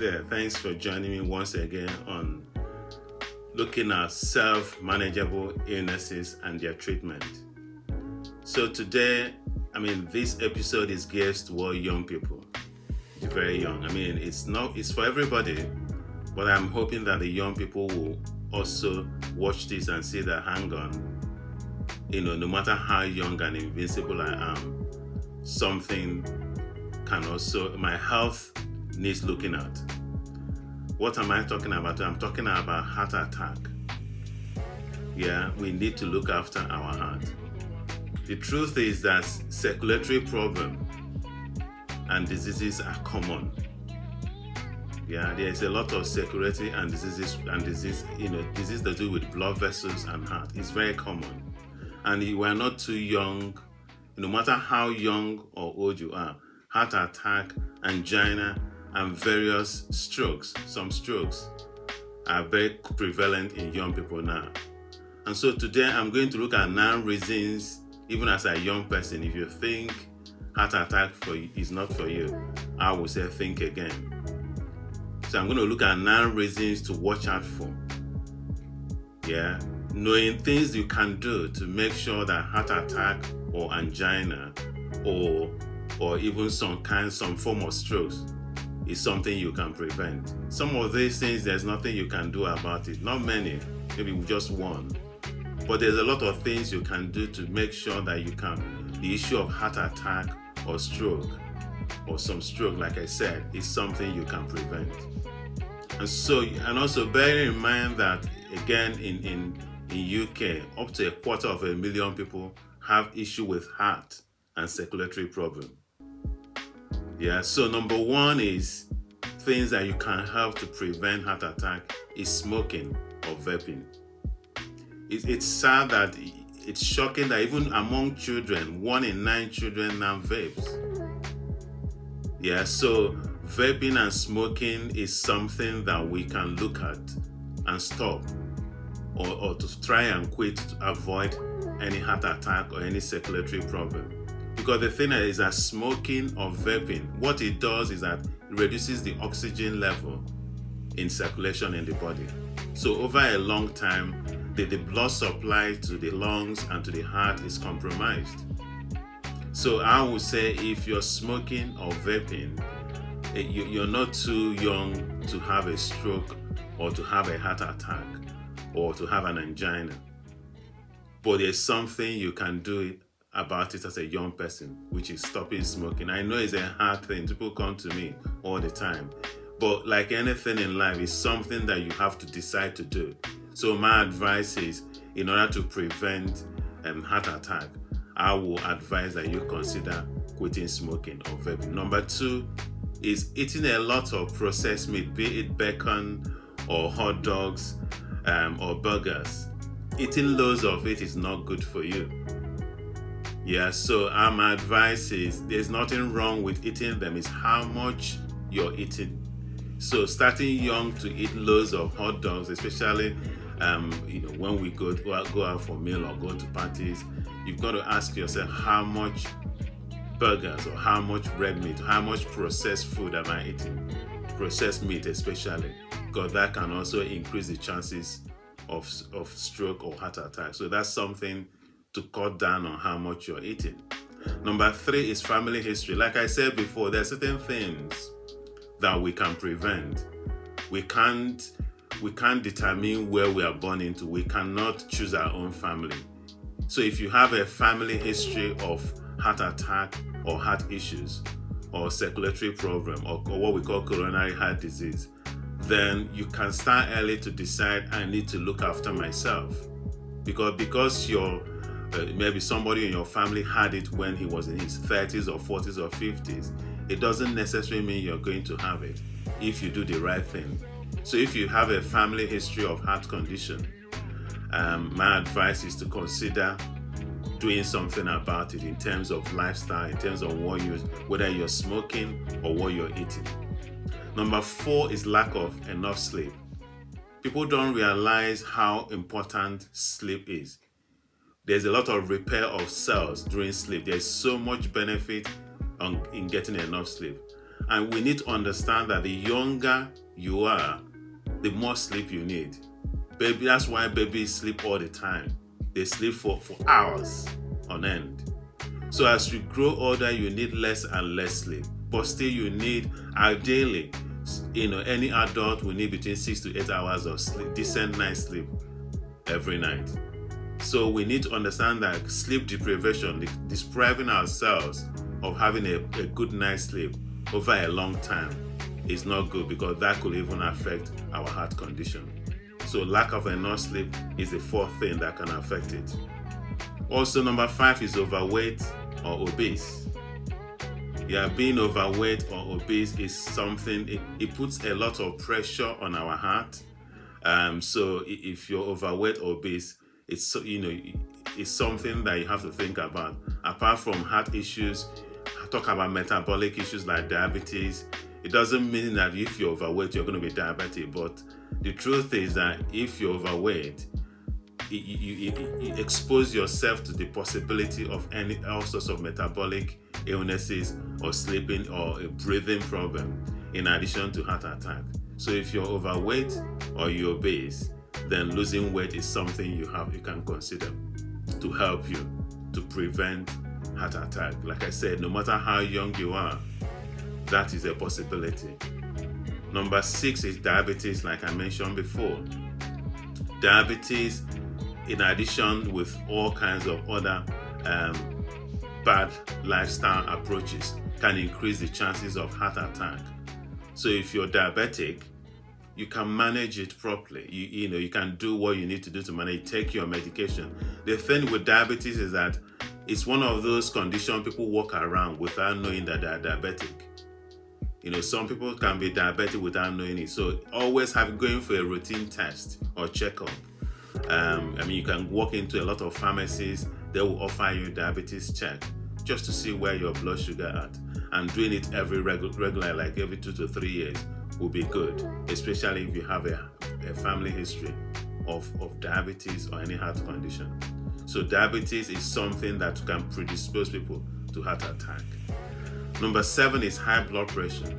there. Thanks for joining me once again on looking at self-manageable illnesses and their treatment. So today, this episode is geared toward young people, very young. It's for everybody, but I'm hoping that the young people will also watch this and see that, hang on, no matter how young and invincible I am, something can also, my health needs looking at. What am I talking about? I'm talking about heart attack. Yeah, we need to look after our heart. The truth is that circulatory problems and diseases are common. Yeah, there is a lot of circulatory and disease that do with blood vessels and heart. It's very common. And we are not too young, no matter how young or old you are, heart attack, angina, and various strokes, some strokes, are very prevalent in young people now. And so today I'm going to look at 9 reasons, even as a young person, if you think heart attack is not for you, I would say think again. So I'm going to look at 9 reasons to watch out for. Yeah, knowing things you can do to make sure that heart attack or angina or even some form of strokes is something you can prevent. Some of these things, there's nothing you can do about it. Not many, maybe just one. But there's a lot of things you can do to make sure that the issue of heart attack or stroke, or some stroke, like I said, is something you can prevent. And also bear in mind that, again, in UK, up to 250,000 people have issue with heart and circulatory problem. Yeah, so number 1 is things that you can help to prevent heart attack is smoking or vaping. It's sad that it's shocking that even among children, 1 in 9 children now vapes. Yeah, so vaping and smoking is something that we can look at and stop or to try and quit to avoid any heart attack or any circulatory problem. Because the thing is that smoking or vaping, what it does is that it reduces the oxygen level in circulation in the body. So over a long time, the blood supply to the lungs and to the heart is compromised. So I would say if you're smoking or vaping, you're not too young to have a stroke or to have a heart attack or to have an angina. But there's something you can do about it as a young person, which is stopping smoking. I know it's a hard thing. People come to me all the time. But like anything in life, it's something that you have to decide to do. So my advice is, in order to prevent heart attack, I will advise that you consider quitting smoking or vaping. Number 2 is eating a lot of processed meat, be it bacon or hot dogs or burgers. Eating loads of it is not good for you. Yeah, so my advice is there's nothing wrong with eating them, it's how much you're eating. So starting young to eat loads of hot dogs, especially when we go out for meal or go to parties, you've got to ask yourself how much burgers or how much red meat, how much processed food am I eating? Processed meat especially, because that can also increase the chances of stroke or heart attack. So that's something to cut down on how much you're eating. Number 3 is family history. Like I said before, there are certain things that we can prevent. We can't determine where we are born into. We cannot choose our own family. So if you have a family history of heart attack or heart issues or circulatory problem or what we call coronary heart disease, then you can start early to decide, I need to look after myself. Because maybe somebody in your family had it when he was in his 30s or 40s or 50s, it doesn't necessarily mean you're going to have it if you do the right thing. So if you have a family history of heart condition, my advice is to consider doing something about it in terms of lifestyle, in terms of whether you're smoking or what you're eating. Number 4 is lack of enough sleep. People don't realize how important sleep is. There's a lot of repair of cells during sleep. There's so much benefit in getting enough sleep. And we need to understand that the younger you are, the more sleep you need. That's why babies sleep all the time. They sleep for hours on end. So as you grow older, you need less and less sleep. But still you need, ideally, any adult will need between 6 to 8 hours of sleep, decent night sleep every night. So we need to understand that sleep deprivation, depriving ourselves of having a good night's sleep over a long time is not good, because that could even affect our heart condition. So lack of enough sleep is the fourth thing that can affect it. Also, number 5 is overweight or obese. Yeah, being overweight or obese is something, it puts a lot of pressure on our heart. So if you're overweight or obese, it's something that you have to think about. Apart from heart issues, talk about metabolic issues like diabetes. It doesn't mean that if you're overweight, you're going to be diabetic. But the truth is that if you're overweight, you expose yourself to the possibility of all sorts of metabolic illnesses or sleeping or a breathing problem, in addition to heart attack. So if you're overweight or you're obese, then losing weight is something you can consider to help you to prevent heart attack. Like I said, no matter how young you are, that is a possibility. Number 6 is diabetes, like I mentioned before. Diabetes, in addition with all kinds of other bad lifestyle approaches, can increase the chances of heart attack. So if you're diabetic, you can manage it properly. You can do what you need to do to manage. Take your medication. The thing with diabetes is that it's one of those conditions people walk around without knowing that they're diabetic. Some people can be diabetic without knowing it. So always going for a routine test or checkup. You can walk into a lot of pharmacies. They will offer you a diabetes check just to see where your blood sugar at. And doing it every regular, like every 2 to 3 years, will be good, especially if you have a family history of diabetes or any heart condition. So diabetes is something that can predispose people to heart attack. Number 7 is high blood pressure.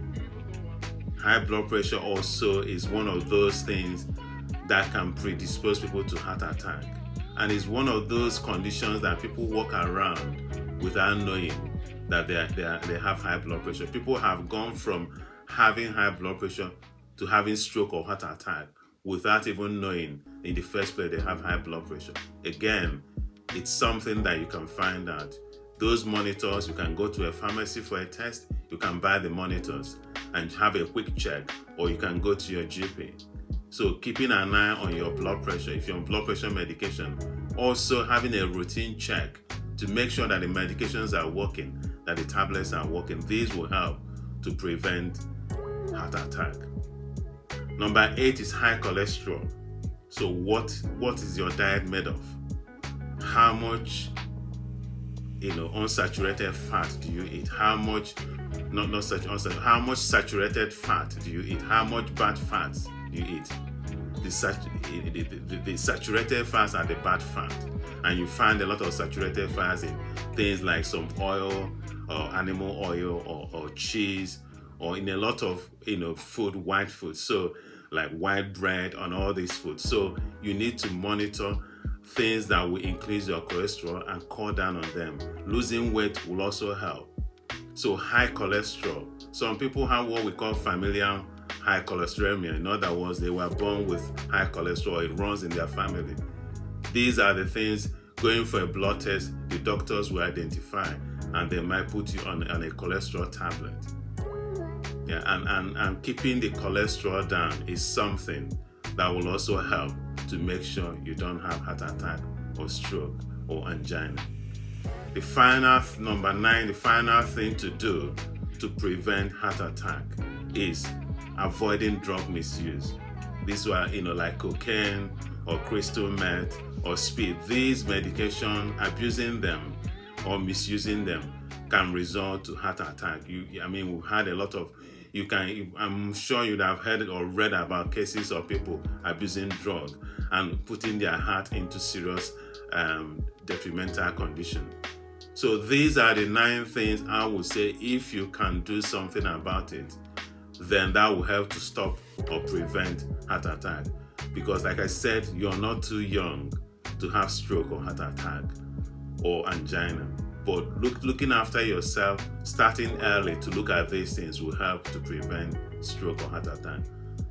High blood pressure also is one of those things that can predispose people to heart attack. And it's one of those conditions that people walk around without knowing that they have high blood pressure. People have gone from having high blood pressure to having stroke or heart attack without even knowing in the first place they have high blood pressure. Again, it's something that you can find out. Those monitors, you can go to a pharmacy for a test, you can buy the monitors and have a quick check, or you can go to your GP. So keeping an eye on your blood pressure, if you're on blood pressure medication, also having a routine check to make sure that the medications are working, that the tablets are working. These will help to prevent heart attack. Number 8 is high cholesterol. So what is your diet made of? How much unsaturated fat do you eat? How much how much saturated fat do you eat? How much bad fats do you eat? The saturated fats are the bad fat, and you find a lot of saturated fats in things like some oil or animal oil or cheese, or in a lot of food, white food, so like white bread and all these foods. So you need to monitor things that will increase your cholesterol and cut down on them. Losing weight will also help. So high cholesterol, some people have what we call familial hypercholesterolemia. In other words, they were born with high cholesterol. It runs in their family. These are the things, going for a blood test, the doctors will identify, and they might put you on a cholesterol tablet. Yeah, and keeping the cholesterol down is something that will also help to make sure you don't have heart attack or stroke or angina. The final, number 9, the final thing to do to prevent heart attack is avoiding drug misuse. These were, like cocaine or crystal meth or speed. These medications, abusing them or misusing them can result to heart attack. We've had a lot of, I'm sure you'd have heard or read about cases of people abusing drugs and putting their heart into serious detrimental condition. So these are the 9 things I would say if you can do something about it, then that will help to stop or prevent heart attack. Because like I said, you're not too young to have stroke or heart attack or angina. But looking after yourself, starting early to look at these things will help to prevent stroke or heart attack.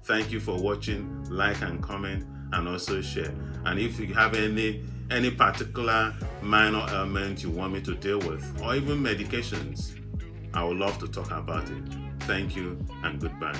Thank you for watching. Like and comment and also share. And if you have any particular minor ailment you want me to deal with, or even medications, I would love to talk about it. Thank you and goodbye.